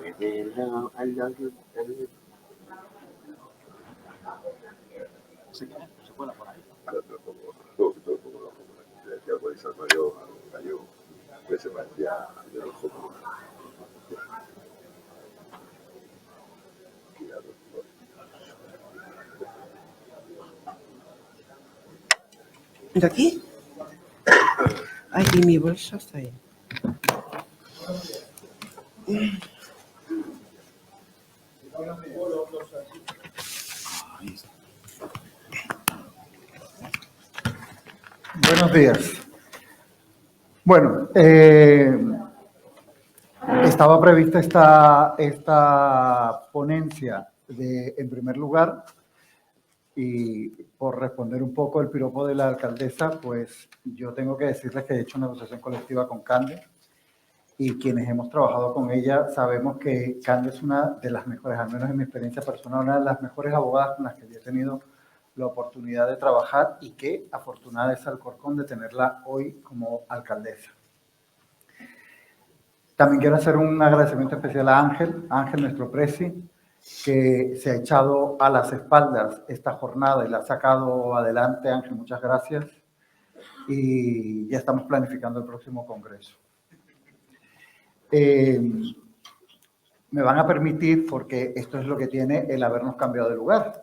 Hello, I love you. ¿Se cuela por ahí? Ahora te lo pongo, decía por San Mario, cayó, que se parecía de los ojos. ¿De aquí? Ay, y mi bolsa está ahí. Buenos días. Bueno, estaba prevista esta ponencia en primer lugar, y por responder un poco el piropo de la alcaldesa, pues yo tengo que decirles que he hecho una negociación colectiva con Cande, y quienes hemos trabajado con ella sabemos que Cande es una de las mejores, al menos en mi experiencia personal, una de las mejores abogadas con las que yo he tenido la oportunidad de trabajar, y qué afortunada es Alcorcón de tenerla hoy como alcaldesa. También quiero hacer un agradecimiento especial a Ángel, nuestro presi, que se ha echado a las espaldas esta jornada y la ha sacado adelante. Ángel, muchas gracias. Y ya estamos planificando el próximo congreso. Me van a permitir, porque esto es lo que tiene el habernos cambiado de lugar,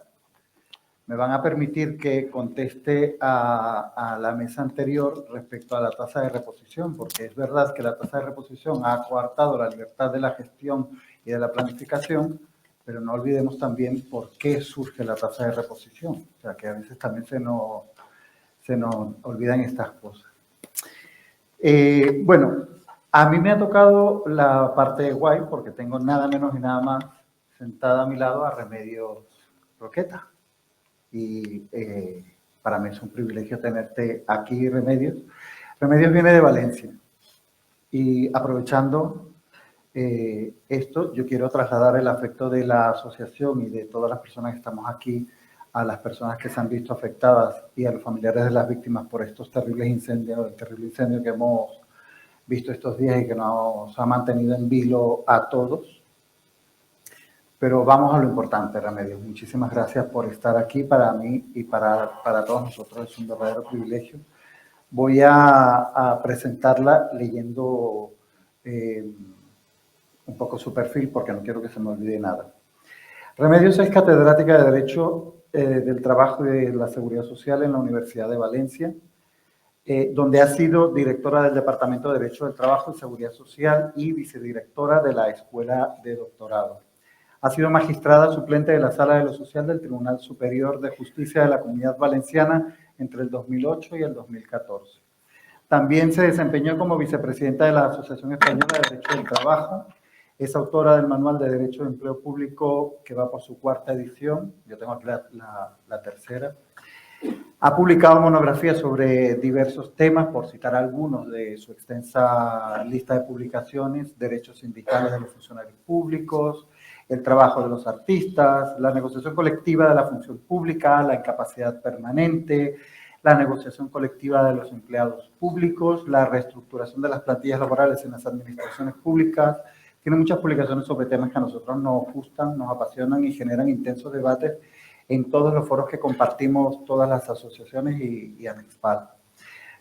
me van a permitir que conteste a la mesa anterior respecto a la tasa de reposición, porque es verdad que la tasa de reposición ha coartado la libertad de la gestión y de la planificación, pero no olvidemos también por qué surge la tasa de reposición. O sea, que a veces también se nos olvidan estas cosas. Bueno, a mí me ha tocado la parte de guay, porque tengo nada menos y nada más sentada a mi lado a Remedios Roqueta. Y para mí es un privilegio tenerte aquí, Remedios. Remedios viene de Valencia, y aprovechando esto, yo quiero trasladar el afecto de la asociación y de todas las personas que estamos aquí a las personas que se han visto afectadas y a los familiares de las víctimas por estos terribles incendios, el terrible incendio que hemos visto estos días y que nos ha mantenido en vilo a todos. Pero vamos a lo importante, Remedios. Muchísimas gracias por estar aquí. Para mí y para todos nosotros es un verdadero privilegio. Voy a presentarla leyendo un poco su perfil, porque no quiero que se me olvide nada. Remedios es catedrática de Derecho del Trabajo y de la Seguridad Social en la Universidad de Valencia, donde ha sido directora del Departamento de Derecho del Trabajo y Seguridad Social y vicedirectora de la Escuela de Doctorado. Ha sido magistrada suplente de la Sala de lo Social del Tribunal Superior de Justicia de la Comunidad Valenciana entre el 2008 y el 2014. También se desempeñó como vicepresidenta de la Asociación Española de Derecho del Trabajo. Es autora del Manual de Derecho de Empleo Público, que va por su 4ª edición. Yo tengo aquí la tercera. Ha publicado monografías sobre diversos temas, por citar algunos de su extensa lista de publicaciones: derechos sindicales de los funcionarios públicos, el trabajo de los artistas, la negociación colectiva de la función pública, la incapacidad permanente, la negociación colectiva de los empleados públicos, la reestructuración de las plantillas laborales en las administraciones públicas. Tiene muchas publicaciones sobre temas que a nosotros nos gustan, nos apasionan y generan intensos debates en todos los foros que compartimos todas las asociaciones y ANEXPAL,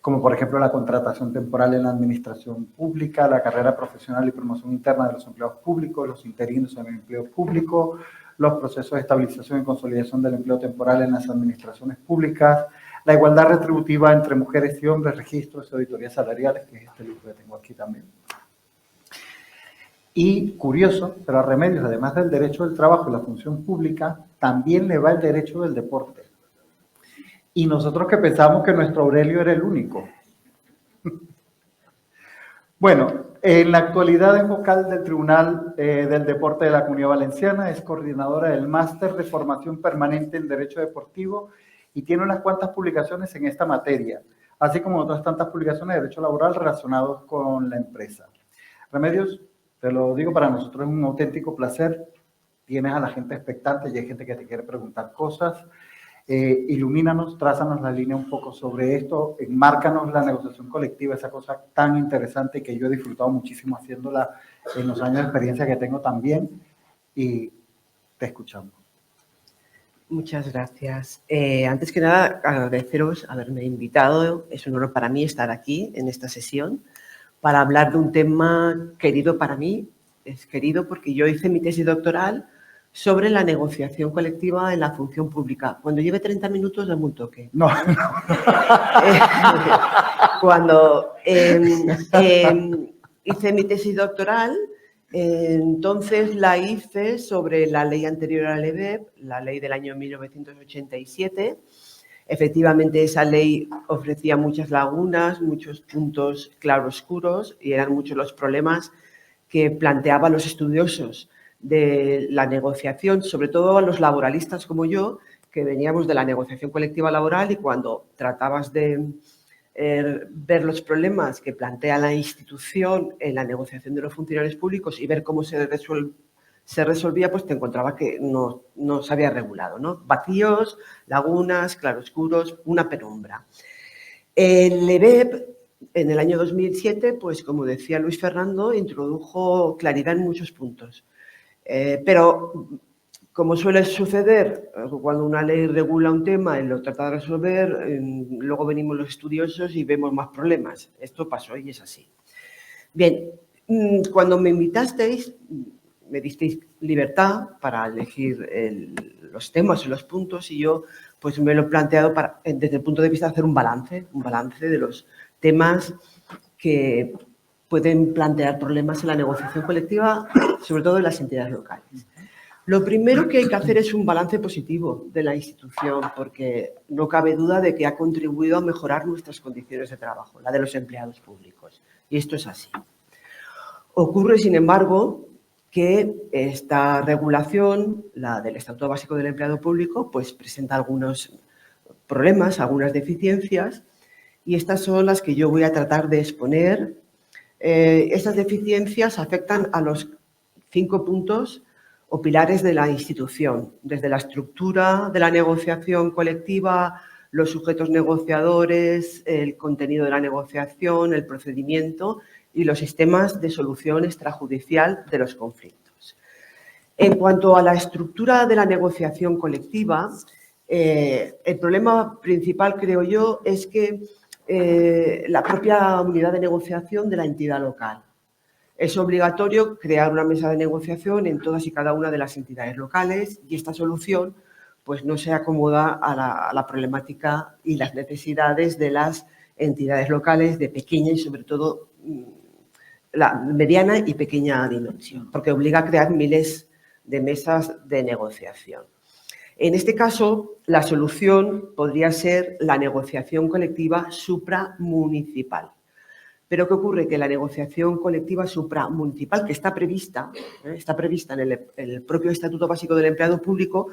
como por ejemplo la contratación temporal en la administración pública, la carrera profesional y promoción interna de los empleados públicos, los interinos en el empleo público, los procesos de estabilización y consolidación del empleo temporal en las administraciones públicas, la igualdad retributiva entre mujeres y hombres, registros y auditorías salariales, que es este libro que tengo aquí también. Y curioso, pero a Remedios, además del derecho del trabajo y la función pública, también le va el derecho del deporte. Y nosotros que pensamos que nuestro Aurelio era el único. Bueno, en la actualidad es vocal del Tribunal del Deporte de la Comunidad Valenciana, es coordinadora del Máster de Formación Permanente en Derecho Deportivo y tiene unas cuantas publicaciones en esta materia, así como otras tantas publicaciones de derecho laboral relacionadas con la empresa. Remedios, te lo digo, para nosotros es un auténtico placer. Tienes a la gente expectante y hay gente que te quiere preguntar cosas. Ilumínanos, trázanos la línea un poco sobre esto, enmárcanos la negociación colectiva, esa cosa tan interesante que yo he disfrutado muchísimo haciéndola en los años de experiencia que tengo también, y te escuchamos. Muchas gracias. Antes que nada, agradeceros haberme invitado. Es un honor para mí estar aquí en esta sesión para hablar de un tema querido para mí. Es querido porque yo hice mi tesis doctoral sobre la negociación colectiva en la función pública. Cuando lleve 30 minutos, dame un toque. No. Cuando hice mi tesis doctoral, entonces la hice sobre la ley anterior a la LEBEP, la ley del año 1987. Efectivamente, esa ley ofrecía muchas lagunas, muchos puntos claroscuros y eran muchos los problemas que planteaban los estudiosos de la negociación, sobre todo a los laboralistas como yo, que veníamos de la negociación colectiva laboral y cuando tratabas de ver los problemas que plantea la institución en la negociación de los funcionarios públicos y ver cómo se resolvía, pues te encontrabas que no se había regulado, ¿no? Vacíos, lagunas, claroscuros, una penumbra. El LEBEP, en el año 2007, pues como decía Luis Fernando, introdujo claridad en muchos puntos. Pero, como suele suceder, cuando una ley regula un tema y lo trata de resolver, luego venimos los estudiosos y vemos más problemas. Esto pasó y es así. Bien, cuando me invitasteis, me disteis libertad para elegir los temas y los puntos y yo pues me lo he planteado desde el punto de vista de hacer un balance de los temas que pueden plantear problemas en la negociación colectiva, sobre todo en las entidades locales. Lo primero que hay que hacer es un balance positivo de la institución, porque no cabe duda de que ha contribuido a mejorar nuestras condiciones de trabajo, la de los empleados públicos. Y esto es así. Ocurre, sin embargo, que esta regulación, la del Estatuto Básico del Empleado Público, pues presenta algunos problemas, algunas deficiencias, y estas son las que yo voy a tratar de exponer. Estas deficiencias afectan a los 5 puntos o pilares de la institución, desde la estructura de la negociación colectiva, los sujetos negociadores, el contenido de la negociación, el procedimiento y los sistemas de solución extrajudicial de los conflictos. En cuanto a la estructura de la negociación colectiva, el problema principal, creo yo, es que la propia unidad de negociación de la entidad local. Es obligatorio crear una mesa de negociación en todas y cada una de las entidades locales y esta solución pues, no se acomoda a la problemática y las necesidades de las entidades locales de pequeña y sobre todo la mediana y pequeña dimensión, porque obliga a crear miles de mesas de negociación. En este caso, la solución podría ser la negociación colectiva supramunicipal. Pero ¿qué ocurre? Que la negociación colectiva supramunicipal, que está prevista en el propio Estatuto Básico del Empleado Público,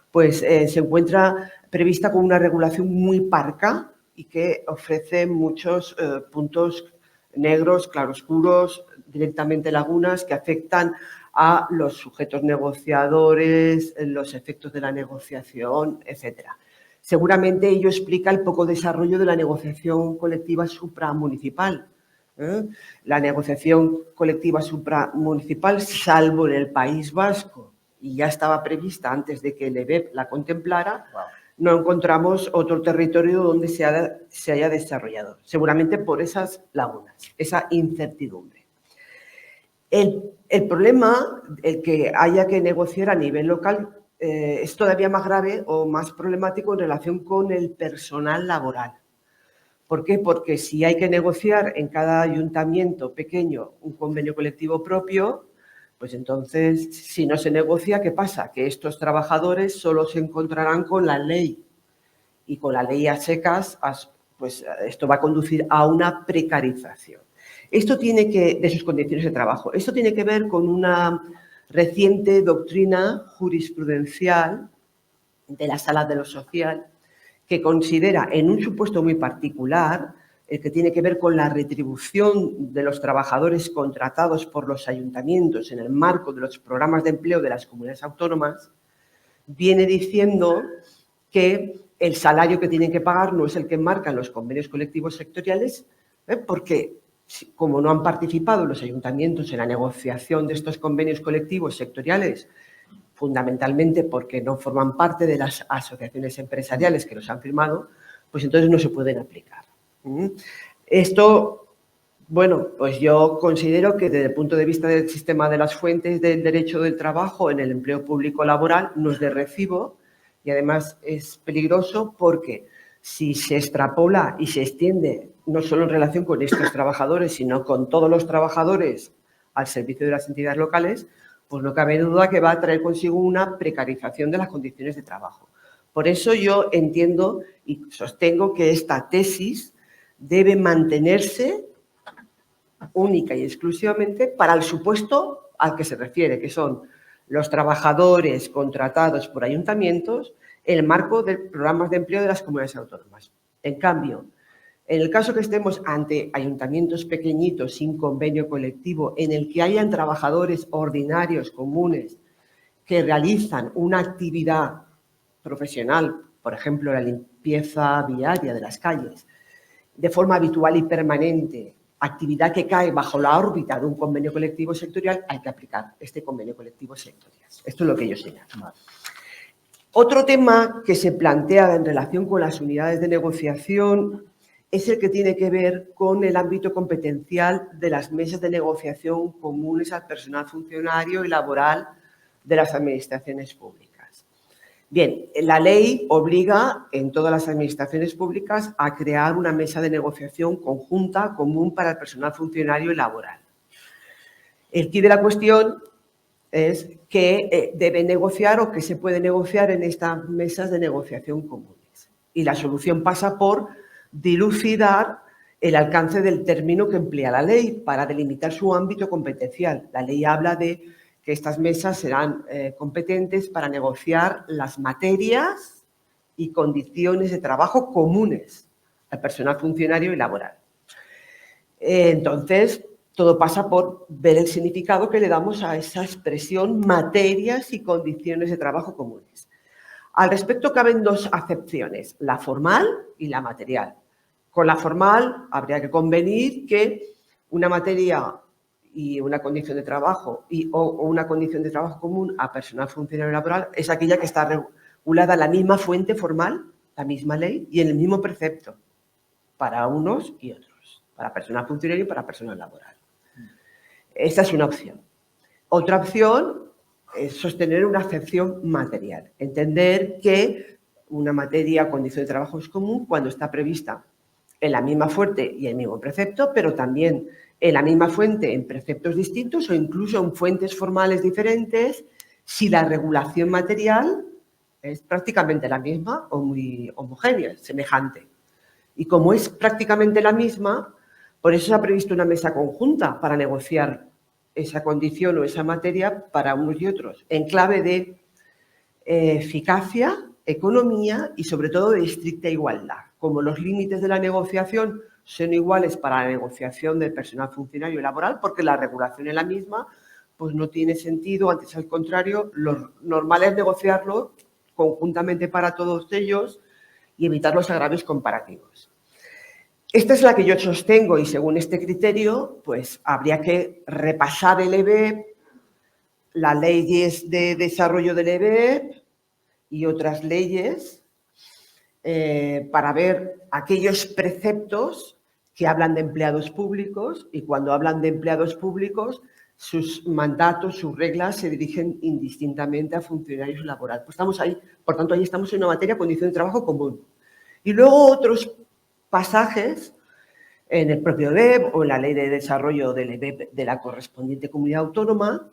pues se encuentra prevista con una regulación muy parca y que ofrece muchos puntos negros, claroscuros, directamente lagunas que afectan a los sujetos negociadores, los efectos de la negociación, etc. Seguramente ello explica el poco desarrollo de la negociación colectiva supramunicipal. La negociación colectiva supramunicipal, salvo en el País Vasco, y ya estaba prevista antes de que el LEBEP la contemplara, no encontramos otro territorio donde se haya desarrollado, seguramente por esas lagunas, esa incertidumbre. El problema, el que haya que negociar a nivel local, es todavía más grave o más problemático en relación con el personal laboral. ¿Por qué? Porque si hay que negociar en cada ayuntamiento pequeño un convenio colectivo propio, pues entonces, si no se negocia, ¿qué pasa? Que estos trabajadores solo se encontrarán con la ley y con la ley a secas, pues esto va a conducir a una precarización. Esto tiene que, de sus condiciones de trabajo, esto tiene que ver con una reciente doctrina jurisprudencial de la Sala de lo Social que considera en un supuesto muy particular, el que tiene que ver con la retribución de los trabajadores contratados por los ayuntamientos en el marco de los programas de empleo de las comunidades autónomas, viene diciendo que el salario que tienen que pagar no es el que marcan los convenios colectivos sectoriales, porque como no han participado los ayuntamientos en la negociación de estos convenios colectivos sectoriales, fundamentalmente porque no forman parte de las asociaciones empresariales que los han firmado, pues entonces no se pueden aplicar. Esto, bueno, pues yo considero que desde el punto de vista del sistema de las fuentes del derecho del trabajo en el empleo público laboral no es de recibo y además es peligroso porque si se extrapola y se extiende no solo en relación con estos trabajadores, sino con todos los trabajadores al servicio de las entidades locales, pues no cabe duda que va a traer consigo una precarización de las condiciones de trabajo. Por eso yo entiendo y sostengo que esta tesis debe mantenerse única y exclusivamente para el supuesto al que se refiere, que son los trabajadores contratados por ayuntamientos en el marco de programas de empleo de las comunidades autónomas. En cambio, en el caso que estemos ante ayuntamientos pequeñitos sin convenio colectivo, en el que hayan trabajadores ordinarios comunes que realizan una actividad profesional, por ejemplo, la limpieza viaria de las calles, de forma habitual y permanente, actividad que cae bajo la órbita de un convenio colectivo sectorial, hay que aplicar este convenio colectivo sectorial. Esto es lo que yo señalo. Otro tema que se plantea en relación con las unidades de negociación es el que tiene que ver con el ámbito competencial de las mesas de negociación comunes al personal funcionario y laboral de las administraciones públicas. Bien, la ley obliga en todas las administraciones públicas a crear una mesa de negociación conjunta común para el personal funcionario y laboral. El quid de la cuestión es qué debe negociar o qué se puede negociar en estas mesas de negociación comunes. Y la solución pasa por dilucidar el alcance del término que emplea la ley para delimitar su ámbito competencial. La ley habla de que estas mesas serán competentes para negociar las materias y condiciones de trabajo comunes al personal funcionario y laboral. Entonces, todo pasa por ver el significado que le damos a esa expresión materias y condiciones de trabajo comunes. Al respecto caben dos acepciones, la formal y la material. Con la formal habría que convenir que una materia y una condición de trabajo o una condición de trabajo común a personal funcionario laboral es aquella que está regulada en la misma fuente formal, la misma ley y en el mismo precepto para unos y otros, para personal funcionario y para personal laboral. Esta es una opción. Otra opción es sostener una acepción material, entender que una materia o condición de trabajo es común cuando está prevista en la misma fuente y el mismo precepto, pero también en la misma fuente en preceptos distintos o incluso en fuentes formales diferentes si la regulación material es prácticamente la misma o muy homogénea, semejante. Y como es prácticamente la misma, por eso se ha previsto una mesa conjunta para negociar esa condición o esa materia para unos y otros, en clave de eficacia, economía y sobre todo de estricta igualdad. Como los límites de la negociación son iguales para la negociación del personal funcionario y laboral, porque la regulación es la misma, pues no tiene sentido, antes al contrario, lo normal es negociarlo conjuntamente para todos ellos y evitar los agravios comparativos. Esta es la que yo sostengo y según este criterio, pues habría que repasar el EBEP, las leyes de desarrollo del EBEP y otras leyes para ver aquellos preceptos que hablan de empleados públicos y cuando hablan de empleados públicos, sus mandatos, sus reglas se dirigen indistintamente a funcionarios laborales. Pues estamos ahí, por tanto, ahí estamos en una materia de condición de trabajo común. Y luego otros pasajes en el propio EBEP o en la ley de desarrollo del EBEP de la correspondiente comunidad autónoma,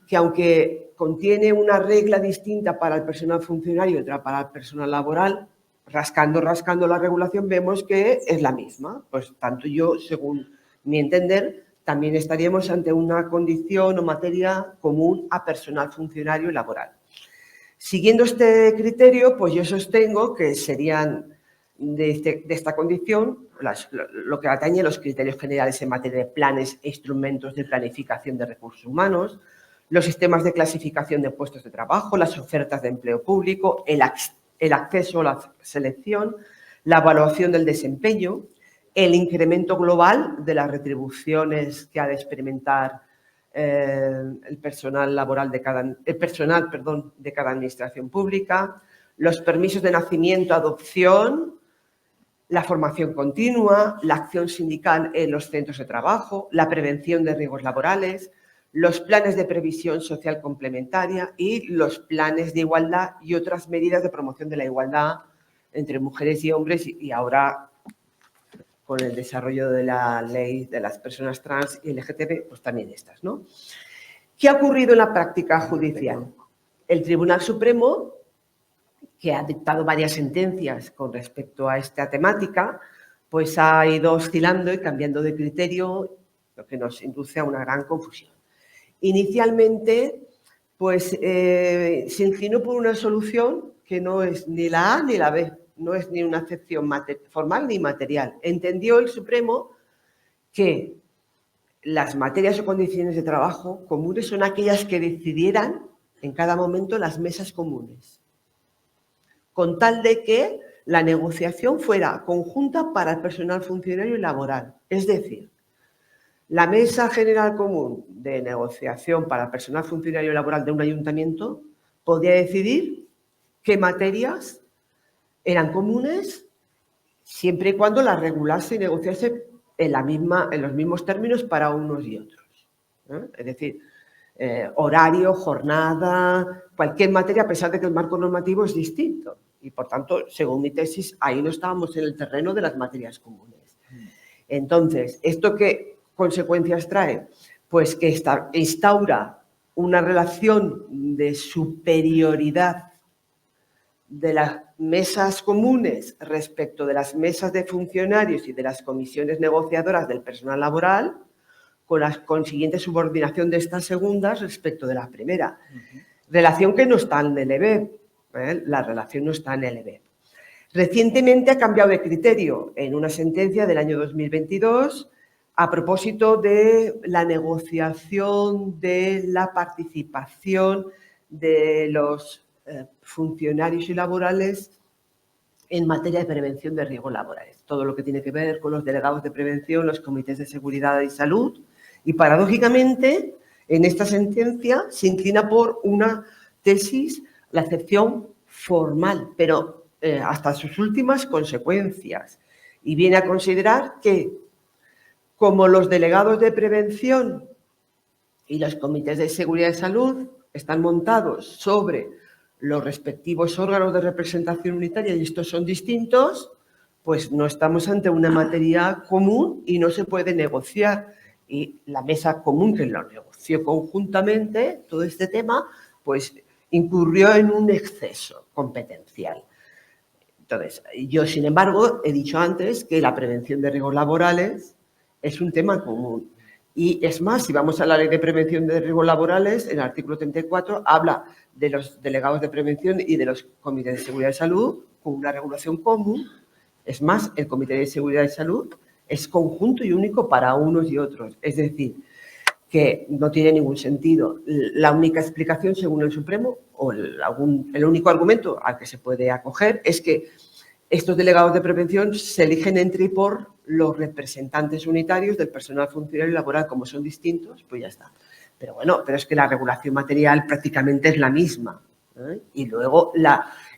que aunque contiene una regla distinta para el personal funcionario y otra para el personal laboral, rascando la regulación vemos que es la misma. Pues tanto yo, según mi entender, también estaríamos ante una condición o materia común a personal funcionario y laboral. Siguiendo este criterio, pues yo sostengo que serían de esta condición lo que atañe a los criterios generales en materia de planes e instrumentos de planificación de recursos humanos, los sistemas de clasificación de puestos de trabajo, las ofertas de empleo público, el el acceso a la selección, la evaluación del desempeño, el incremento global de las retribuciones que ha de experimentar el personal laboral de cada administración pública, los permisos de nacimiento, adopción, la formación continua, la acción sindical en los centros de trabajo, la prevención de riesgos laborales, los planes de previsión social complementaria y los planes de igualdad y otras medidas de promoción de la igualdad entre mujeres y hombres y ahora con el desarrollo de la ley de las personas trans y LGTB, pues también estas, ¿no? ¿Qué ha ocurrido en la práctica judicial? El Tribunal Supremo, que ha dictado varias sentencias con respecto a esta temática, pues ha ido oscilando y cambiando de criterio, lo que nos induce a una gran confusión. Inicialmente, pues se inclinó por una solución que no es ni la A ni la B, no es ni una acepción formal ni material. Entendió el Supremo que las materias o condiciones de trabajo comunes son aquellas que decidieran en cada momento las mesas comunes, con tal de que la negociación fuera conjunta para el personal funcionario y laboral. Es decir, la Mesa General Común de Negociación para el personal funcionario y laboral de un ayuntamiento podía decidir qué materias eran comunes siempre y cuando las regulase y negociase en los mismos términos para unos y otros. Es decir, horario, jornada, cualquier materia, a pesar de que el marco normativo es distinto. Y, por tanto, según mi tesis, ahí no estábamos en el terreno de las materias comunes. Entonces, ¿esto qué consecuencias trae? Pues que instaura una relación de superioridad de las mesas comunes respecto de las mesas de funcionarios y de las comisiones negociadoras del personal laboral, con la consiguiente subordinación de estas segundas respecto de la primera. Relación que no está en el EBEP, la relación no está en el EBEP. Recientemente ha cambiado de criterio en una sentencia del año 2022 a propósito de la negociación de la participación de los funcionarios y laborales en materia de prevención de riesgos laborales. Todo lo que tiene que ver con los delegados de prevención, los comités de seguridad y salud. Y paradójicamente, en esta sentencia se inclina por una tesis, la acepción formal, pero hasta sus últimas consecuencias. Y viene a considerar que, como los delegados de prevención y los comités de seguridad y salud están montados sobre los respectivos órganos de representación unitaria y estos son distintos, pues no estamos ante una materia común y no se puede negociar. Y la mesa común que lo negoció conjuntamente, todo este tema, pues incurrió en un exceso competencial. Entonces, yo, sin embargo, he dicho antes que la prevención de riesgos laborales es un tema común. Y es más, si vamos a la Ley de Prevención de Riesgos Laborales, en el artículo 34 habla de los delegados de prevención y de los comités de seguridad y salud con una regulación común. Es más, el Comité de Seguridad y Salud es conjunto y único para unos y otros. Es decir, que no tiene ningún sentido. La única explicación, según el Supremo, o el único argumento al que se puede acoger es que estos delegados de prevención se eligen entre y por los representantes unitarios del personal funcionario y laboral. Como son distintos, pues ya está. Pero bueno, pero es que la regulación material prácticamente es la misma, ¿eh? Y luego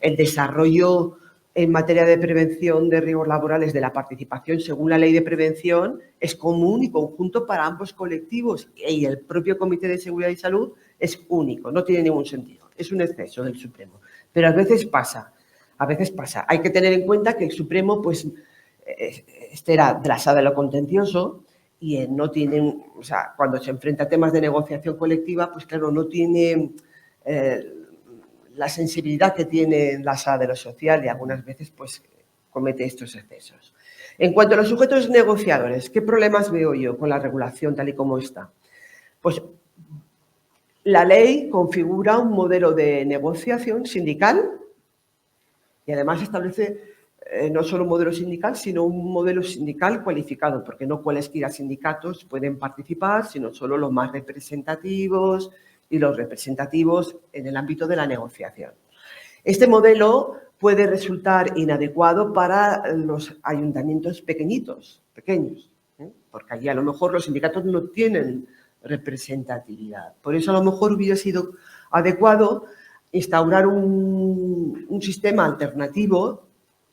el desarrollo en materia de prevención de riesgos laborales de la participación según la ley de prevención es común y conjunto para ambos colectivos y el propio Comité de Seguridad y Salud es único, no tiene ningún sentido. Es un exceso del Supremo. Pero a veces pasa. Hay que tener en cuenta que el Supremo, pues, este era de la sala de lo contencioso y no tiene, o sea, cuando se enfrenta a temas de negociación colectiva, pues claro, no tiene la sensibilidad que tiene la sala de lo social y algunas veces, pues, comete estos excesos. En cuanto a los sujetos negociadores, ¿qué problemas veo yo con la regulación tal y como está? Pues la ley configura un modelo de negociación sindical y además establece no solo un modelo sindical, sino un modelo sindical cualificado, porque no cualesquiera sindicatos pueden participar, sino solo los más representativos y los representativos en el ámbito de la negociación. Este modelo puede resultar inadecuado para los ayuntamientos pequeños, porque allí a lo mejor los sindicatos no tienen representatividad. Por eso a lo mejor hubiera sido adecuado instaurar un sistema alternativo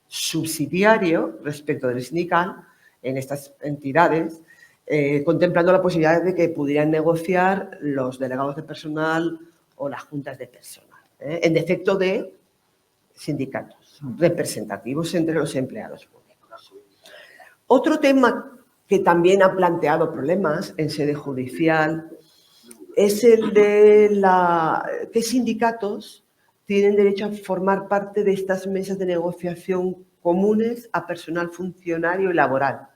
subsidiario respecto del sindical en estas entidades, contemplando la posibilidad de que pudieran negociar los delegados de personal o las juntas de personal, en defecto de sindicatos representativos entre los empleados públicos. Otro tema que también ha planteado problemas en sede judicial es el de qué sindicatos tienen derecho a formar parte de estas mesas de negociación comunes a personal funcionario y laboral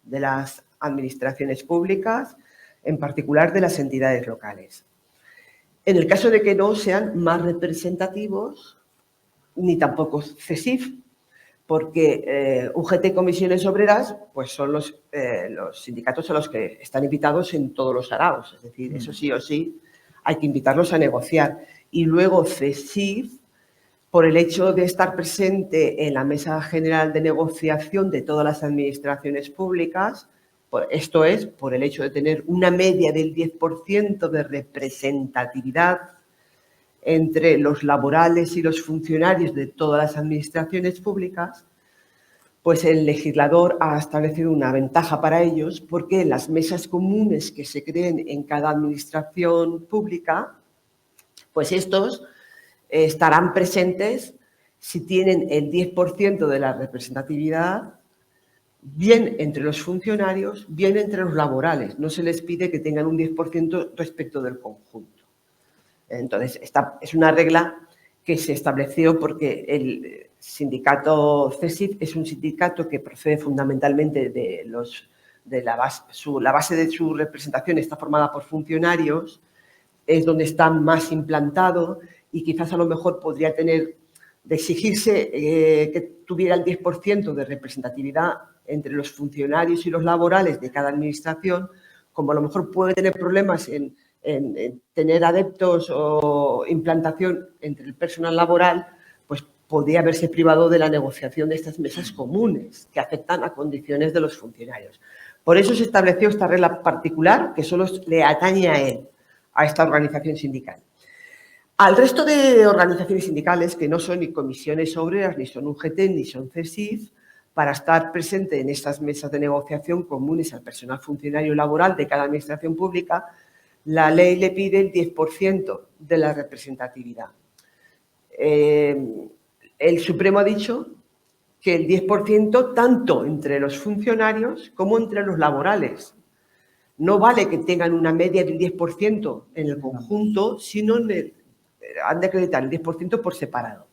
de las administraciones públicas, en particular de las entidades locales. En el caso de que no sean más representativos, ni tampoco CESIF, porque UGT y Comisiones Obreras pues son los sindicatos a los que están invitados en todos los saraos, es decir, eso sí o sí hay que invitarlos a negociar. Y luego CESIF, por el hecho de estar presente en la Mesa General de Negociación de todas las administraciones públicas, esto es, por el hecho de tener una media del 10% de representatividad entre los laborales y los funcionarios de todas las administraciones públicas, pues el legislador ha establecido una ventaja para ellos porque en las mesas comunes que se creen en cada administración pública, pues estos estarán presentes si tienen el 10% de la representatividad, bien entre los funcionarios, bien entre los laborales. No se les pide que tengan un 10% respecto del conjunto. Entonces, esta es una regla que se estableció porque el sindicato CESIF es un sindicato que procede fundamentalmente de la base de su representación está formada por funcionarios, es donde está más implantado y quizás a lo mejor podría tener de exigirse que tuviera el 10% de representatividad entre los funcionarios y los laborales de cada administración, como a lo mejor puede tener problemas en tener adeptos o implantación entre el personal laboral, pues podría haberse privado de la negociación de estas mesas comunes que afectan a condiciones de los funcionarios. Por eso se estableció esta regla particular que solo le atañe a él, a esta organización sindical. Al resto de organizaciones sindicales que no son ni comisiones obreras, ni son UGT, ni son CESIF, para estar presente en estas mesas de negociación comunes al personal funcionario laboral de cada administración pública, la ley le pide el 10% de la representatividad. El Supremo ha dicho que el 10% tanto entre los funcionarios como entre los laborales. No vale que tengan una media del 10% en el conjunto, sino han de acreditar el 10% por separado.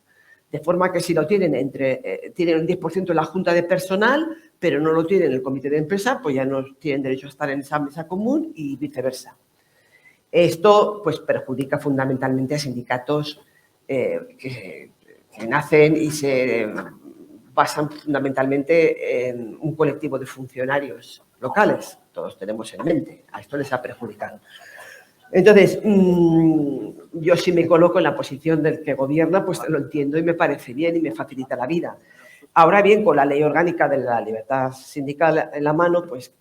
De forma que si lo tienen tienen un 10% en la Junta de Personal, pero no lo tienen en el Comité de Empresa, pues ya no tienen derecho a estar en esa mesa común y viceversa. Esto pues perjudica fundamentalmente a sindicatos que nacen y se basan fundamentalmente en un colectivo de funcionarios locales. Todos tenemos en mente. A esto les ha perjudicado. Entonces, yo si me coloco en la posición del que gobierna, pues lo entiendo y me parece bien y me facilita la vida. Ahora bien, con la Ley Orgánica de la Libertad Sindical en la mano, pues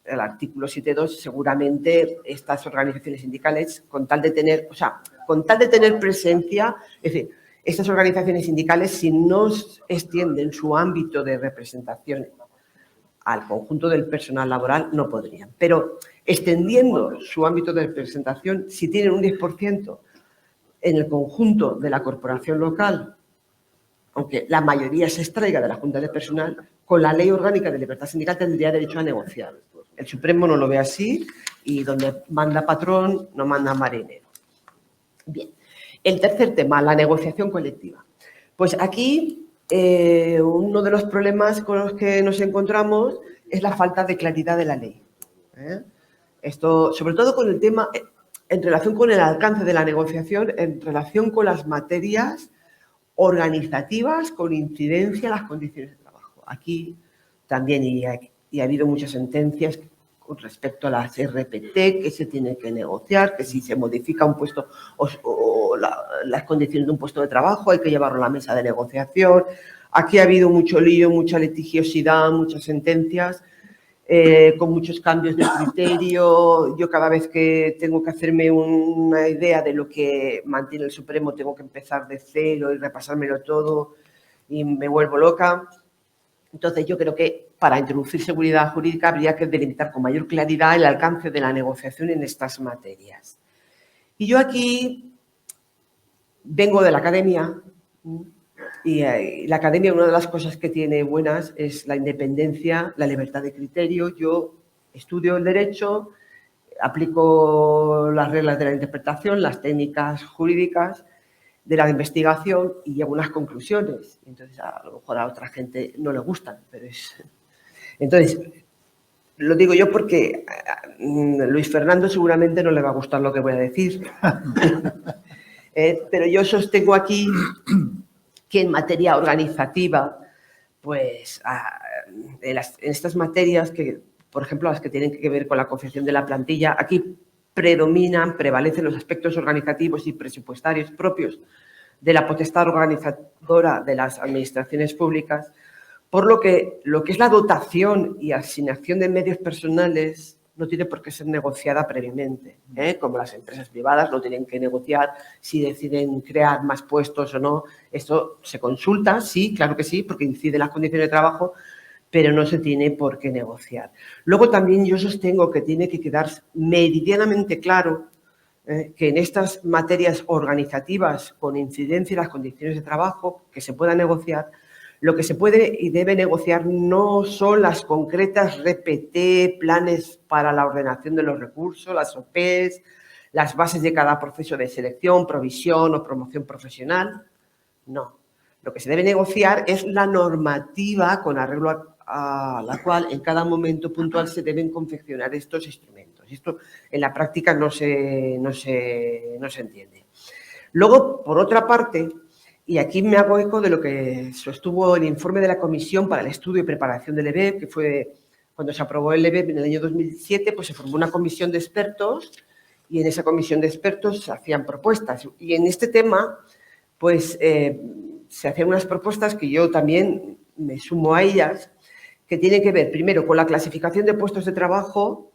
el artículo 7.2, seguramente estas organizaciones sindicales, con tal de tener presencia, es decir, estas organizaciones sindicales, si no extienden su ámbito de representación al conjunto del personal laboral, no podrían. Pero extendiendo su ámbito de representación, si tienen un 10% en el conjunto de la corporación local, aunque la mayoría se extraiga de la Junta de Personal, con la Ley Orgánica de Libertad Sindical tendría derecho a negociar. El Supremo no lo ve así y donde manda patrón no manda marinero. Bien. El tercer tema, la negociación colectiva. Pues aquí uno de los problemas con los que nos encontramos es la falta de claridad de la ley. Esto, sobre todo con el tema, en relación con el alcance de la negociación, en relación con las materias organizativas con incidencia en las condiciones de trabajo. Aquí también, y ha habido muchas sentencias con respecto a las RPT, que se tiene que negociar, que si se modifica un puesto o las condiciones de un puesto de trabajo, hay que llevarlo a la mesa de negociación. Aquí ha habido mucho lío, mucha litigiosidad, muchas sentencias, con muchos cambios de criterio. Yo cada vez que tengo que hacerme una idea de lo que mantiene el Supremo, tengo que empezar de cero y repasármelo todo y me vuelvo loca. Entonces, yo creo que para introducir seguridad jurídica habría que delimitar con mayor claridad el alcance de la negociación en estas materias. Y yo aquí vengo de la academia y la academia, una de las cosas que tiene buenas es la independencia, la libertad de criterio. Yo estudio el derecho, aplico las reglas de la interpretación, las técnicas jurídicas de la investigación y llego a unas conclusiones. Entonces, a lo mejor a otra gente no le gustan, pero es... Entonces, lo digo yo porque a Luis Fernando seguramente no le va a gustar lo que voy a decir. Pero yo sostengo aquí que en materia organizativa, pues en estas materias que, por ejemplo, las que tienen que ver con la confección de la plantilla, aquí prevalecen los aspectos organizativos y presupuestarios propios de la potestad organizadora de las administraciones públicas, por lo que es la dotación y asignación de medios personales no tiene por qué ser negociada previamente, como las empresas privadas no tienen que negociar si deciden crear más puestos o no. Esto se consulta, sí, claro que sí, porque incide en las condiciones de trabajo, pero no se tiene por qué negociar. Luego también yo sostengo que tiene que quedar meridianamente claro que en estas materias organizativas con incidencia en las condiciones de trabajo que se pueda negociar, lo que se puede y debe negociar no son las concretas RPT, planes para la ordenación de los recursos, las OPs, las bases de cada proceso de selección, provisión o promoción profesional. No. Lo que se debe negociar es la normativa con arreglo a la cual en cada momento puntual se deben confeccionar estos instrumentos. Esto en la práctica no se entiende. Luego, por otra parte, y aquí me hago eco de lo que sostuvo el informe de la Comisión para el Estudio y Preparación del EBEP, que fue cuando se aprobó el EBEP en el año 2007, pues se formó una comisión de expertos y en esa comisión de expertos se hacían propuestas. Y en este tema, pues se hacían unas propuestas que yo también me sumo a ellas, que tienen que ver, primero, con la clasificación de puestos de trabajo.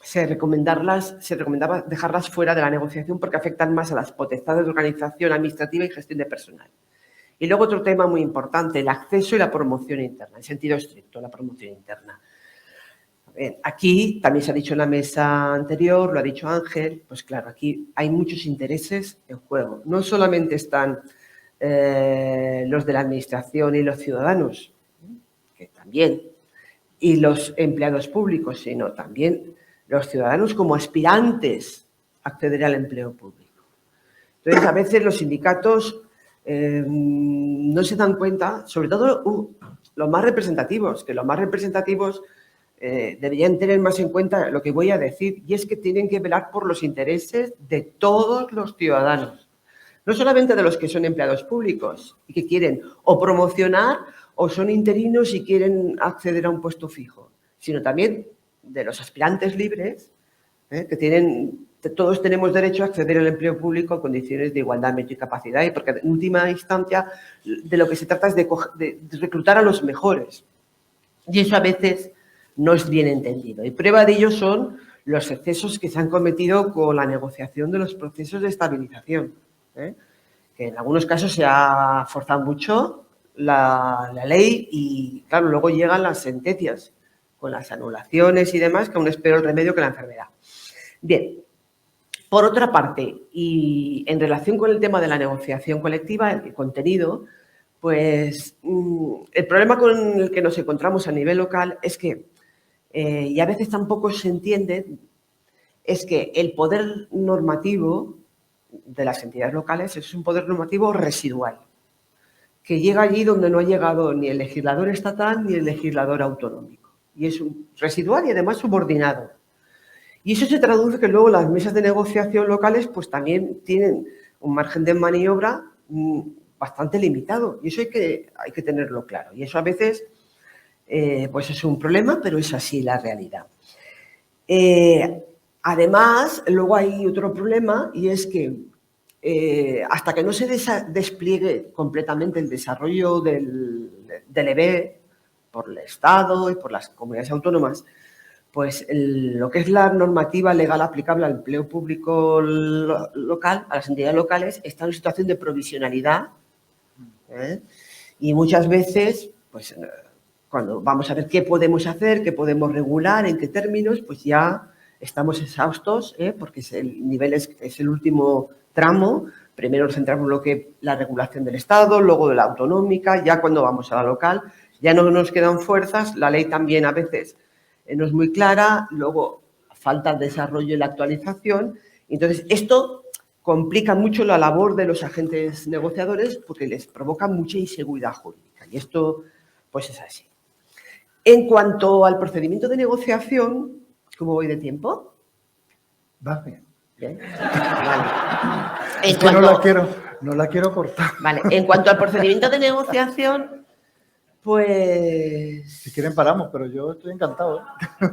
Se recomendaba dejarlas fuera de la negociación porque afectan más a las potestades de organización administrativa y gestión de personal. Y luego otro tema muy importante, el acceso y la promoción interna, en sentido estricto, la promoción interna. Aquí, también se ha dicho en la mesa anterior, lo ha dicho Ángel, pues claro, aquí hay muchos intereses en juego. No solamente están los de la administración y los ciudadanos, que también, y los empleados públicos, sino también los ciudadanos como aspirantes a acceder al empleo público. Entonces, a veces los sindicatos no se dan cuenta, sobre todo los más representativos, que los más representativos deberían tener más en cuenta lo que voy a decir, y es que tienen que velar por los intereses de todos los ciudadanos, no solamente de los que son empleados públicos y que quieren o promocionar o son interinos y quieren acceder a un puesto fijo, sino también de los aspirantes libres, que todos tenemos derecho a acceder al empleo público en condiciones de igualdad, mérito y capacidad, y porque en última instancia de lo que se trata es de reclutar a los mejores. Y eso a veces no es bien entendido. Y prueba de ello son los excesos que se han cometido con la negociación de los procesos de estabilización, que en algunos casos se ha forzado mucho la ley y, claro, luego llegan las sentencias con las anulaciones y demás, que aún es peor el remedio que la enfermedad. Bien, por otra parte, y en relación con el tema de la negociación colectiva, el contenido, pues el problema con el que nos encontramos a nivel local es que, y a veces tampoco se entiende, es que el poder normativo de las entidades locales es un poder normativo residual, que llega allí donde no ha llegado ni el legislador estatal ni el legislador autonómico. Y es un residual y además subordinado. Y eso se traduce que luego las mesas de negociación locales pues también tienen un margen de maniobra bastante limitado. Y eso hay que tenerlo claro. Y eso a veces pues es un problema, pero es así la realidad. Además, luego hay otro problema y es que hasta que no se despliegue completamente el desarrollo del EB por el Estado y por las comunidades autónomas, pues lo que es la normativa legal aplicable al empleo público local, a las entidades locales, está en una situación de provisionalidad. Y muchas veces, pues cuando vamos a ver qué podemos hacer, qué podemos regular, en qué términos, pues ya estamos exhaustos, porque el nivel es el último tramo. Primero nos centramos en lo que la regulación del Estado, luego de la autonómica, ya cuando vamos a la local ya no nos quedan fuerzas, la ley también a veces no es muy clara, luego falta el desarrollo y la actualización. Entonces, esto complica mucho la labor de los agentes negociadores porque les provoca mucha inseguridad jurídica y esto pues es así. En cuanto al procedimiento de negociación, ¿cómo voy de tiempo? Va bien. Bien. Vale. Es que no la quiero cortar. Vale. En cuanto al procedimiento de negociación, pues... Si quieren paramos, pero yo estoy encantado.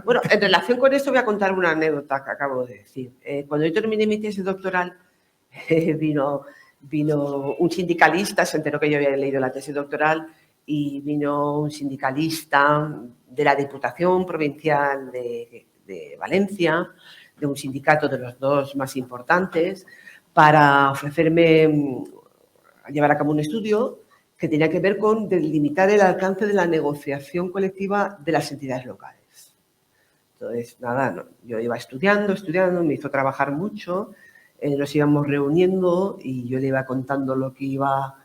Bueno, en relación con esto voy a contar una anécdota que acabo de decir. Cuando yo terminé mi tesis doctoral, vino un sindicalista, se enteró que yo había leído la tesis doctoral y vino un sindicalista de la Diputación Provincial de Valencia, de un sindicato de los dos más importantes, para ofrecerme llevar a cabo un estudio que tenía que ver con delimitar el alcance de la negociación colectiva de las entidades locales. Entonces, nada, yo iba estudiando, me hizo trabajar mucho, nos íbamos reuniendo y yo le iba contando lo que iba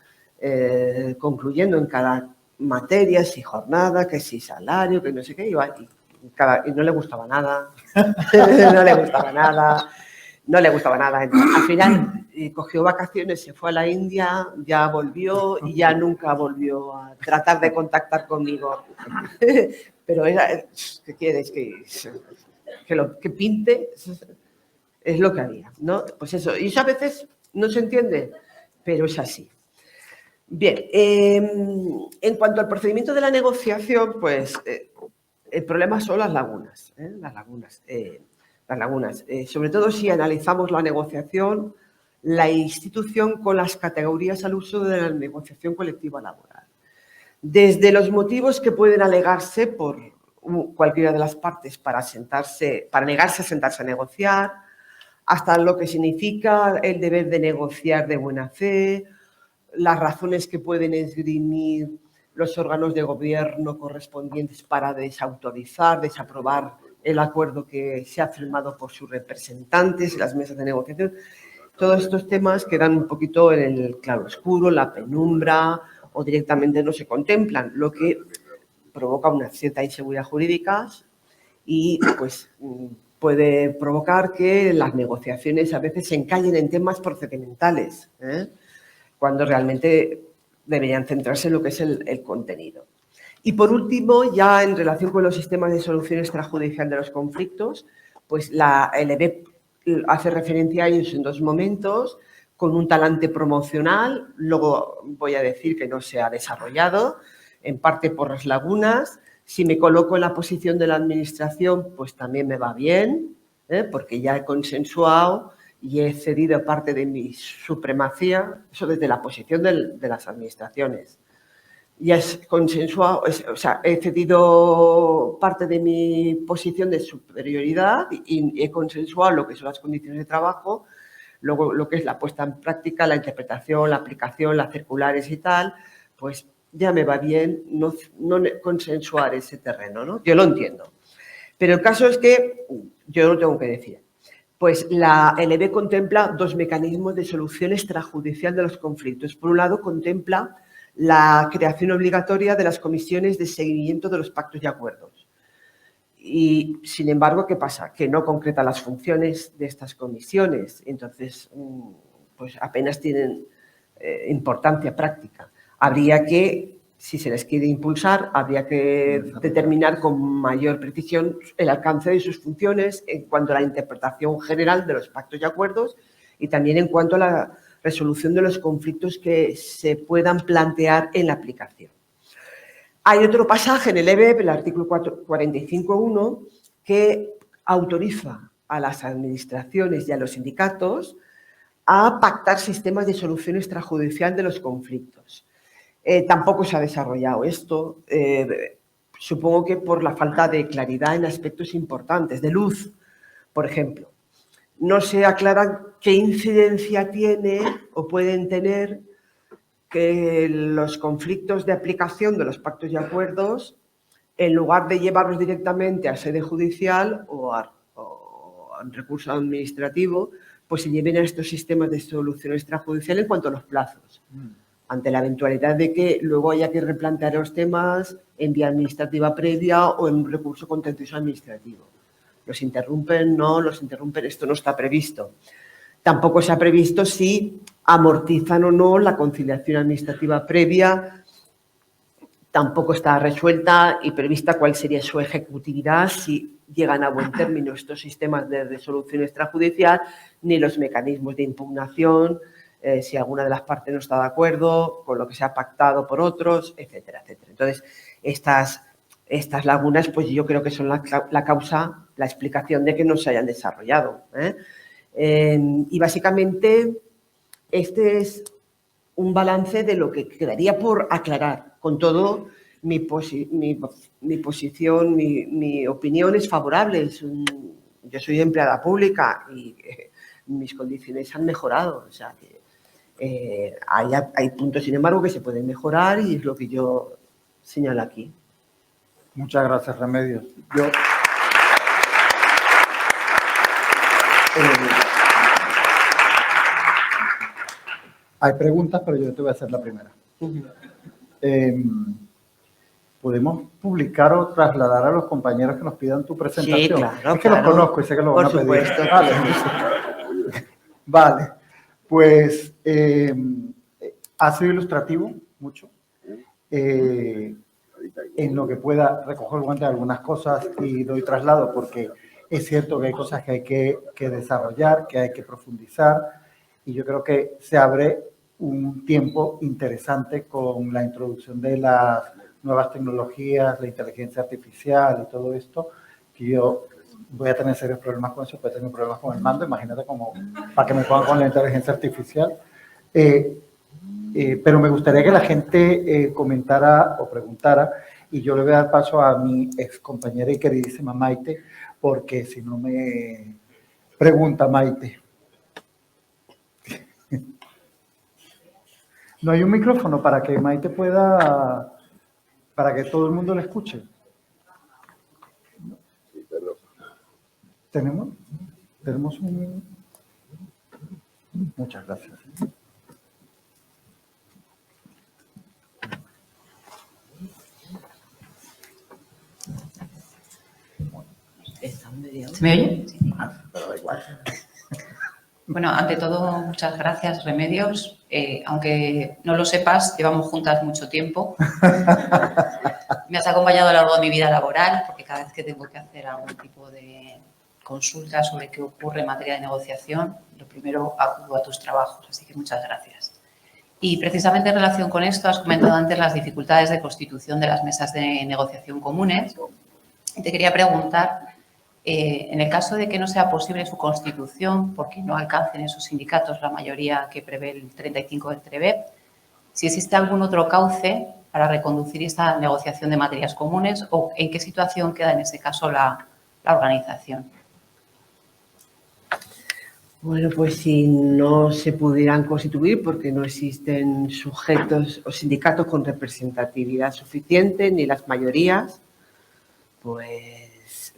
concluyendo en cada materia, si jornada, que si salario, que no sé qué, y no le gustaba nada, no le gustaba nada. Entonces, al final cogió vacaciones, se fue a la India, ya volvió y ya nunca volvió a tratar de contactar conmigo. Pero era, ¿qué quieres? Que pinte es lo que había, ¿no? Pues eso, y eso a veces no se entiende, pero es así. Bien, en cuanto al procedimiento de la negociación, pues el problema son las lagunas, sobre todo si analizamos la negociación, la institución con las categorías al uso de la negociación colectiva laboral. Desde los motivos que pueden alegarse por cualquiera de las partes para negarse a sentarse a negociar, hasta lo que significa el deber de negociar de buena fe, las razones que pueden esgrimir los órganos de gobierno correspondientes para desautorizar, desaprobar el acuerdo que se ha firmado por sus representantes en las mesas de negociación. Todos estos temas quedan un poquito en el claroscuro, la penumbra o directamente no se contemplan, lo que provoca una cierta inseguridad jurídica y pues puede provocar que las negociaciones a veces se encallen en temas procedimentales, cuando realmente deberían centrarse en lo que es el contenido. Y por último, ya en relación con los sistemas de solución extrajudicial de los conflictos, pues el EB hace referencia a ellos en dos momentos, con un talante promocional, luego voy a decir que no se ha desarrollado, en parte por las lagunas. Si me coloco en la posición de la Administración, pues también me va bien, porque ya he consensuado y he cedido parte de mi supremacía, eso desde la posición de las administraciones. Ya es consensuado, o sea, he cedido parte de mi posición de superioridad y he consensuado lo que son las condiciones de trabajo, luego lo que es la puesta en práctica, la interpretación, la aplicación, las circulares y tal, pues ya me va bien no consensuar ese terreno, ¿no? Yo lo entiendo. Pero el caso es que yo lo tengo que decir. Pues el EB contempla dos mecanismos de solución extrajudicial de los conflictos. Por un lado, contempla la creación obligatoria de las comisiones de seguimiento de los pactos y acuerdos. Y, sin embargo, ¿qué pasa? Que no concreta las funciones de estas comisiones. Entonces, pues apenas tienen importancia práctica. Habría que, si se les quiere impulsar, habría que determinar con mayor precisión el alcance de sus funciones en cuanto a la interpretación general de los pactos y acuerdos y también en cuanto a la resolución de los conflictos que se puedan plantear en la aplicación. Hay otro pasaje en el EBEP, el artículo 45.1, que autoriza a las administraciones y a los sindicatos a pactar sistemas de solución extrajudicial de los conflictos. Tampoco se ha desarrollado esto, supongo que por la falta de claridad en aspectos importantes, de luz, por ejemplo. No se aclara qué incidencia tiene o pueden tener que los conflictos de aplicación de los pactos y acuerdos, en lugar de llevarlos directamente a sede judicial o a recurso administrativo, pues se lleven a estos sistemas de solución extrajudicial en cuanto a los plazos, ante la eventualidad de que luego haya que replantear los temas en vía administrativa previa o en un recurso contencioso administrativo. ¿Los interrumpen? No, los interrumpen. Esto no está previsto. Tampoco se ha previsto si amortizan o no la conciliación administrativa previa. Tampoco está resuelta y prevista cuál sería su ejecutividad si llegan a buen término estos sistemas de resolución extrajudicial, ni los mecanismos de impugnación, si alguna de las partes no está de acuerdo con lo que se ha pactado por otros, etcétera, etcétera. Entonces, estas lagunas, pues yo creo que son la causa, la explicación de que no se hayan desarrollado. Y básicamente, este es un balance de lo que quedaría por aclarar. Con todo, mi posición, mi opinión es favorable. Yo soy empleada pública y mis condiciones han mejorado. O sea, que hay puntos, sin embargo, que se pueden mejorar y es lo que yo señalo aquí. Muchas gracias, Remedios. Hay preguntas, pero yo te voy a hacer la primera. ¿Podemos publicar o trasladar a los compañeros que nos pidan tu presentación? Sí, claro. Es que los conozco y sé que lo van a pedir. Por supuesto. Vale. Pues ha sido ilustrativo, mucho. En lo que pueda recoger el guante de algunas cosas y doy traslado, porque es cierto que hay cosas que hay que desarrollar, que hay que profundizar, y yo creo que se abre un tiempo interesante con la introducción de las nuevas tecnologías, la inteligencia artificial y todo esto, que yo voy a tener serios problemas con eso, voy a tener problemas con el mando, imagínate como para que me pongan con la inteligencia artificial. Pero me gustaría que la gente comentara o preguntara, y yo le voy a dar paso a mi ex compañera y queridísima Maite, porque si no me pregunta Maite. No hay un micrófono para que Maite pueda, para que todo el mundo la escuche. ¿Tenemos un? Muchas gracias. ¿Se me oye? Sí. Pero da igual. Bueno, ante todo, muchas gracias, Remedios. Aunque no lo sepas, llevamos juntas mucho tiempo. Me has acompañado a lo largo de mi vida laboral, porque cada vez que tengo que hacer algún tipo de consulta sobre qué ocurre en materia de negociación, lo primero acudo a tus trabajos, así que muchas gracias. Y precisamente en relación con esto, has comentado antes las dificultades de constitución de las mesas de negociación comunes. Y te quería preguntar, en el caso de que no sea posible su constitución, porque no alcancen esos sindicatos la mayoría que prevé el 35 del TREBEP, si existe algún otro cauce para reconducir esta negociación de materias comunes o en qué situación queda en ese caso la organización. Bueno, pues si no se pudieran constituir porque no existen sujetos o sindicatos con representatividad suficiente ni las mayorías, pues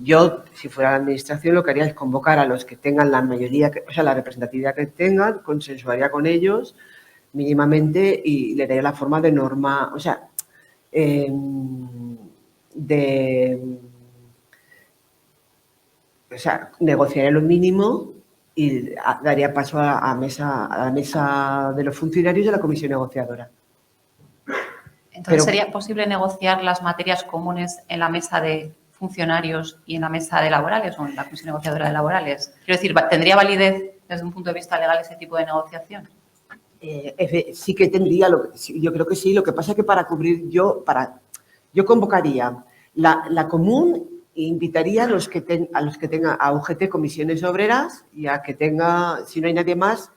yo, si fuera la administración, lo que haría es convocar a los que tengan la mayoría, o sea, la representatividad que tengan, consensuaría con ellos mínimamente y le daría la forma de norma, o sea, negociaría lo mínimo y daría paso a la mesa de los funcionarios de la comisión negociadora. Entonces, ¿sería posible negociar las materias comunes en la mesa de funcionarios y en la mesa de laborales o en la comisión negociadora de laborales? Quiero decir, ¿tendría validez desde un punto de vista legal ese tipo de negociación? Sí que tendría, yo creo que sí. Lo que pasa es que para cubrir yo convocaría la común invitaría a los que tengan a UGT Comisiones Obreras y a que tenga, si no hay nadie más,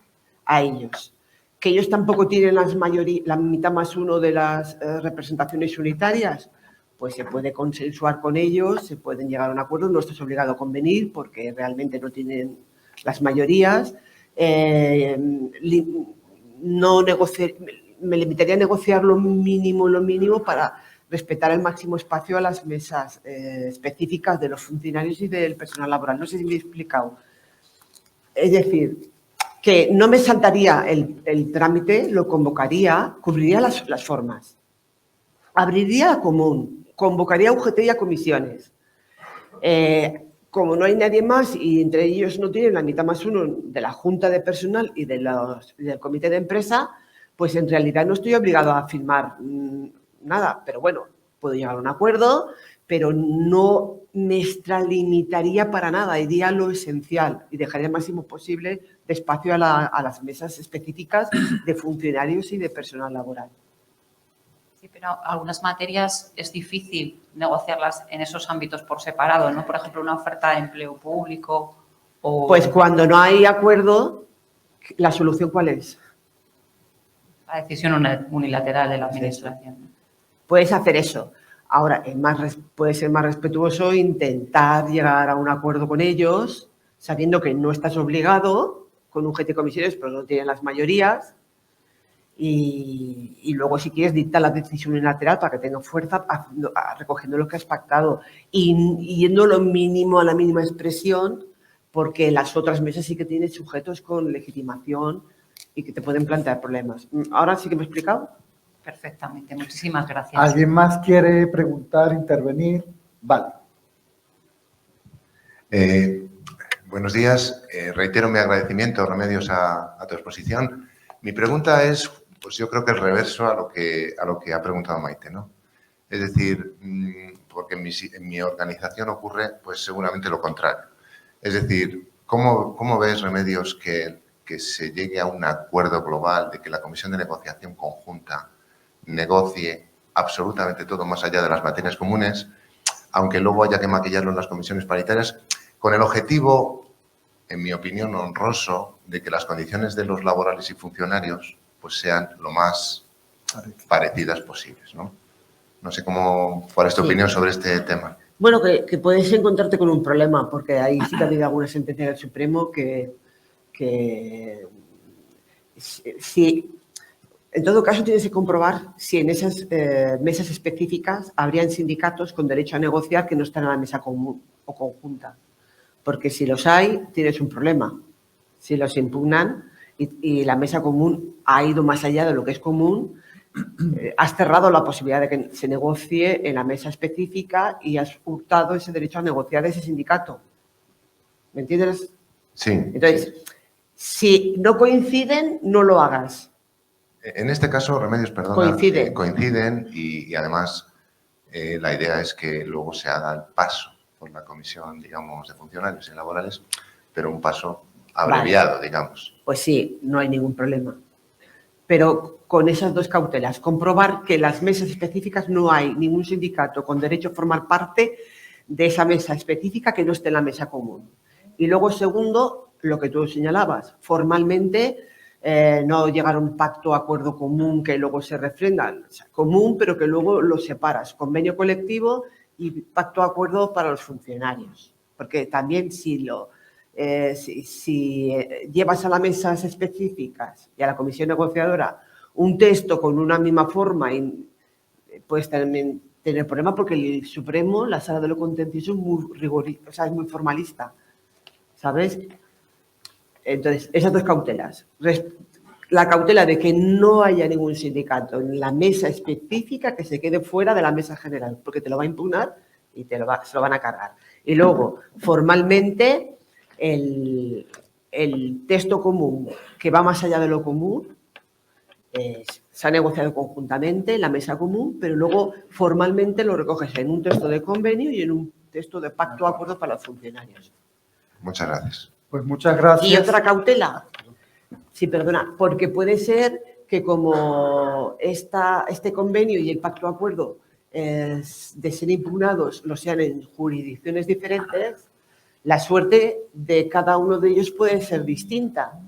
a ellos. Que ellos tampoco tienen la mitad más uno de las representaciones unitarias, pues se puede consensuar con ellos, se pueden llegar a un acuerdo, no estás obligado a convenir porque realmente no tienen las mayorías. Me limitaría a negociar lo mínimo para respetar el máximo espacio a las mesas específicas de los funcionarios y del personal laboral. No sé si me he explicado. Es decir, que no me saltaría el trámite, lo convocaría, cubriría las formas, abriría a común, convocaría a UGT y a comisiones. Como no hay nadie más y entre ellos no tienen la mitad más uno de la Junta de Personal y del Comité de Empresa, pues en realidad no estoy obligado a firmar nada. Pero bueno, puedo llegar a un acuerdo, pero no me extralimitaría para nada, iría a lo esencial y dejaría el máximo posible de espacio a las mesas específicas de funcionarios y de personal laboral. Sí, pero algunas materias es difícil negociarlas en esos ámbitos por separado, ¿no? Por ejemplo, una oferta de empleo público o... Pues cuando no hay acuerdo, ¿la solución cuál es? La decisión unilateral de la Administración. Puedes hacer eso. Ahora, puede ser más respetuoso intentar llegar a un acuerdo con ellos, sabiendo que no estás obligado con UGT de comisiones, pero no tienen las mayorías. Y luego, si quieres, dicta la decisión unilateral para que tenga fuerza, recogiendo lo que has pactado y yendo lo mínimo a la mínima expresión, porque las otras mesas sí que tienen sujetos con legitimación y que te pueden plantear problemas. ¿Ahora sí que me he explicado? Perfectamente, muchísimas gracias. ¿Alguien más quiere preguntar, intervenir? Vale. Buenos días. Reitero mi agradecimiento, Remedios, a tu exposición. Mi pregunta es, pues yo creo que el reverso a lo que ha preguntado Maite, ¿no? Es decir, porque en mi organización ocurre, pues seguramente lo contrario. Es decir, ¿cómo ves, Remedios, que se llegue a un acuerdo global de que la Comisión de Negociación Conjunta negocie absolutamente todo más allá de las materias comunes, aunque luego haya que maquillarlo en las comisiones paritarias, con el objetivo, en mi opinión, honroso, de que las condiciones de los laborales y funcionarios pues sean lo más parecidas posibles, ¿no? No sé cuál es tu opinión sobre este tema. Bueno, que puedes encontrarte con un problema, porque ahí sí que ha habido alguna sentencia del Supremo que si, en todo caso, tienes que comprobar si en esas mesas específicas habrían sindicatos con derecho a negociar que no están en la mesa común o conjunta. Porque si los hay, tienes un problema. Si los impugnan y la mesa común ha ido más allá de lo que es común, has cerrado la posibilidad de que se negocie en la mesa específica y has hurtado ese derecho a negociar de ese sindicato. ¿Me entiendes? Sí. Entonces, si no coinciden, no lo hagas. En este caso, Remedios, perdona, coinciden y además la idea es que luego se haga el paso por la comisión, digamos, de funcionarios y laborales, pero un paso abreviado, vale, digamos. Pues sí, no hay ningún problema. Pero con esas dos cautelas, comprobar que en las mesas específicas no hay ningún sindicato con derecho a formar parte de esa mesa específica que no esté en la mesa común. Y luego, segundo, lo que tú señalabas, formalmente no llegar a un pacto, acuerdo común que luego se refrenda. O sea, común, pero que luego lo separas. Convenio colectivo y pacto acuerdo para los funcionarios. Porque también si llevas a las mesas específicas y a la comisión negociadora un texto con una misma forma, puedes también tener problemas porque el Supremo, la Sala de lo Contencioso, es muy rigorista, o sea, es muy formalista, ¿sabes? Entonces, esas dos cautelas. La cautela de que no haya ningún sindicato en la mesa específica que se quede fuera de la mesa general, porque te lo va a impugnar y se lo van a cargar. Y luego, formalmente, el texto común que va más allá de lo común se ha negociado conjuntamente en la mesa común, pero luego formalmente lo recoges en un texto de convenio y en un texto de pacto de acuerdo para los funcionarios. Muchas gracias. Pues muchas gracias. Y otra cautela. Sí, perdona, porque puede ser que como este convenio y el pacto de acuerdo de ser impugnados lo sean en jurisdicciones diferentes, la suerte de cada uno de ellos puede ser distinta.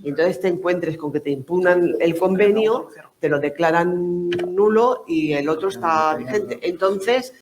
Y entonces te encuentres con que te impugnan el convenio, te lo declaran nulo y el otro está vigente. Entonces,